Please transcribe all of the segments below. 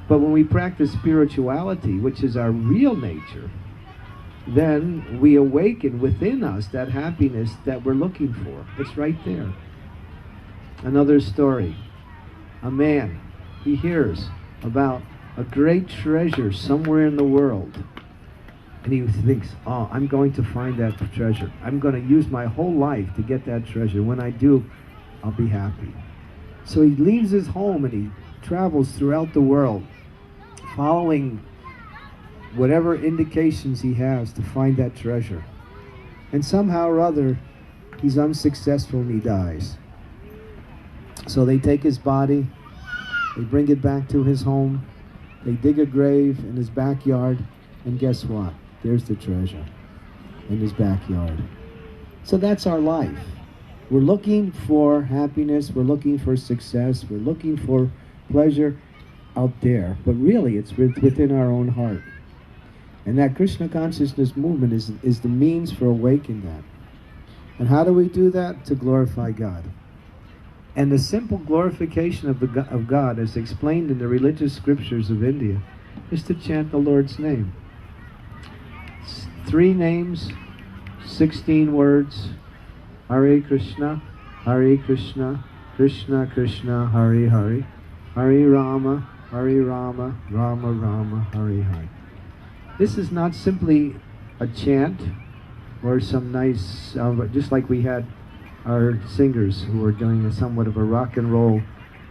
But when we practice spirituality, which is our real nature, then we awaken within us that happiness that we're looking for. It's right there. Another story. A man, he hears about a great treasure somewhere in the world. And he thinks, oh, I'm going to find that treasure. I'm going to use my whole life to get that treasure. When I do, I'll be happy. So he leaves his home and he travels throughout the world, following whatever indications he has to find that treasure. And somehow or other, he's unsuccessful and he dies. So they take his body, they bring it back to his home, they dig a grave in his backyard, and guess what? There's the treasure in his backyard. So that's our life. We're looking for happiness, we're looking for success, we're looking for pleasure out there, but really it's within our own heart. And that Krishna consciousness movement is the means for awakening that. And how do we do that? To glorify God. And the simple glorification of God, as explained in the religious scriptures of India, is to chant the Lord's name. 3 names, 16 words. Hare Krishna, Krishna Krishna, Hare Hare, Hare Rama, Rama Rama, Hare Hare. This is not simply a chant or some nice, just like we had our singers who were doing a somewhat of a rock and roll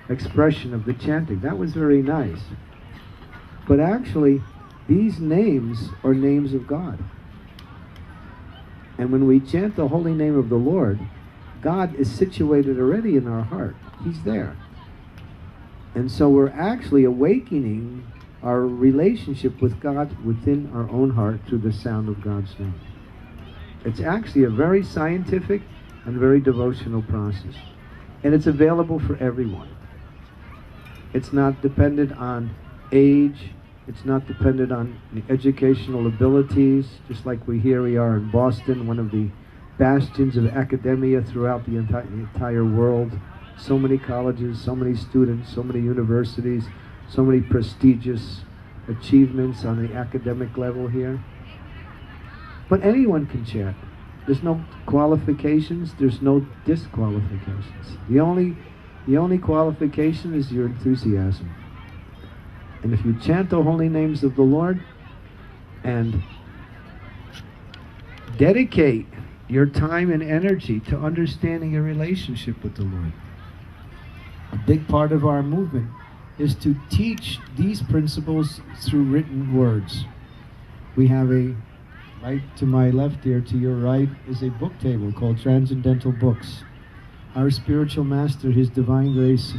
expression of the chanting. That was very nice. But actually, these names are names of God. And when we chant the holy name of the Lord, God is situated already in our heart. He's there. And so we're actually awakening our relationship with God within our own heart through the sound of God's name. It's actually a very scientific and very devotional process. And it's available for everyone. It's not dependent on age. It's not dependent on educational abilities. Just like we are in Boston, one of the bastions of academia throughout the entire world. So many colleges, so many students, so many universities, so many prestigious achievements on the academic level here. But anyone can chant. There's no qualifications, there's no disqualifications. The only qualification is your enthusiasm. And if you chant the holy names of the Lord and dedicate your time and energy to understanding your relationship with the Lord, a big part of our movement is to teach these principles through written words. We have right to my left here, to your right, is a book table called Transcendental Books. Our spiritual master, His Divine Grace,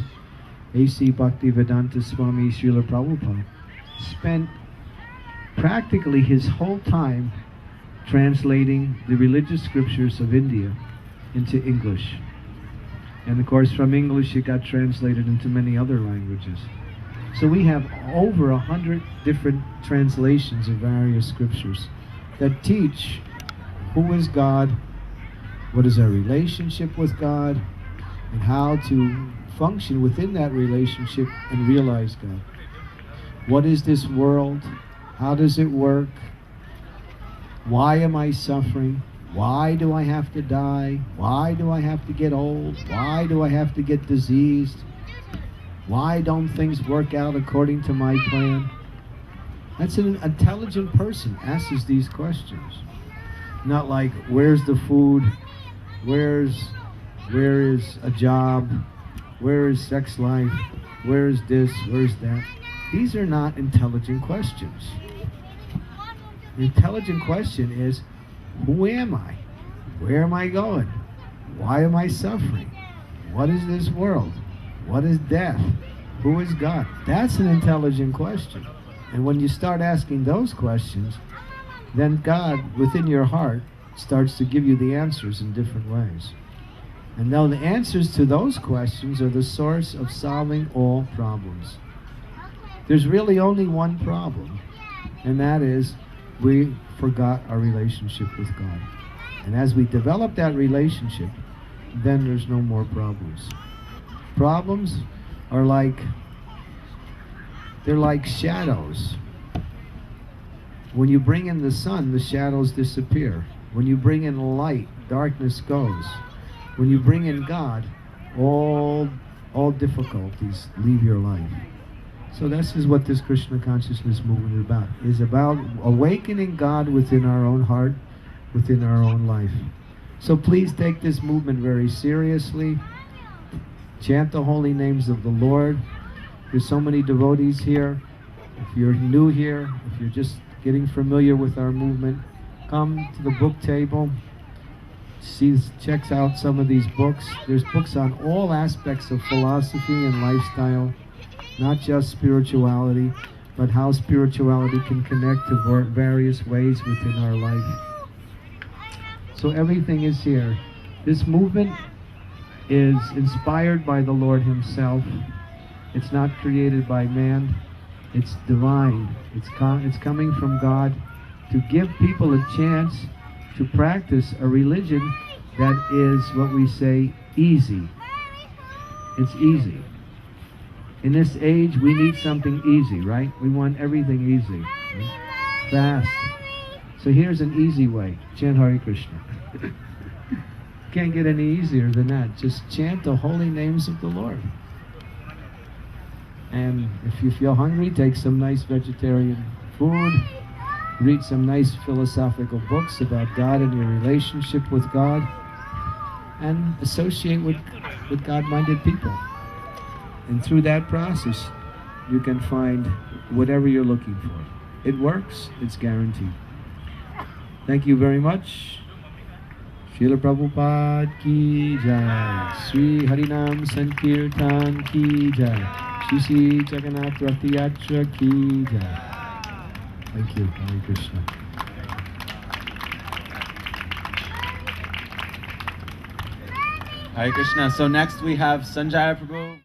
A.C. Bhaktivedanta Swami Srila Prabhupada, spent practically his whole time translating the religious scriptures of India into English. And of course, from English it got translated into many other languages. So we have over 100 different translations of various scriptures that teach who is God, what is our relationship with God, and how to function within that relationship and realize God. What is this world? How does it work? Why am I suffering? Why do I have to die? Why do I have to get old? Why do I have to get diseased? Why don't things work out according to my plan? That's an intelligent person asks these questions. Not like, where's the food? Where is a job? Where is sex life? Where is this? Where's that? These are not intelligent questions. The intelligent question is, who am I? Where am I going? Why am I suffering? What is this world? What is death? Who is God? That's an intelligent question. And when you start asking those questions, then God, within your heart, starts to give you the answers in different ways. And now the answers to those questions are the source of solving all problems. There's really only one problem, and that is we forgot our relationship with God. And as we develop that relationship, then there's no more problems. Problems are like they're like shadows. When you bring in the sun, the shadows disappear. When you bring in light, darkness goes. When you bring in God, all difficulties leave your life. So this is what this Krishna consciousness movement is about. It's about awakening God within our own heart, within our own life. So please take this movement very seriously. Chant the holy names of the Lord. There's so many devotees here. If you're new here, if you're just getting familiar with our movement, come to the book table. Checks out some of these books. There's books on all aspects of philosophy and lifestyle, not just spirituality, but how spirituality can connect to various ways within our life. So everything is here. This movement is inspired by the Lord Himself. It's not created by man. It's divine. It's coming from God to give people a chance to practice a religion that is what we say easy. It's easy. In this age, we need something easy, right? We want everything easy, right? Fast. So here's an easy way. Chant Hare Krishna. Can't get any easier than that. Just chant the holy names of the Lord. And if you feel hungry, take some nice vegetarian food. Read some nice philosophical books about God and your relationship with God, and associate with God-minded people. And through that process, you can find whatever you're looking for. It works, it's guaranteed. Thank you very much. Srila Prabhupada ki jai. Sri Harinam Sankirtan ki jai. Shri Jagannath Ratha Yatra ki jai. Thank you. Hare Krishna. Hare Krishna. So next we have Sanjaya Prabhu.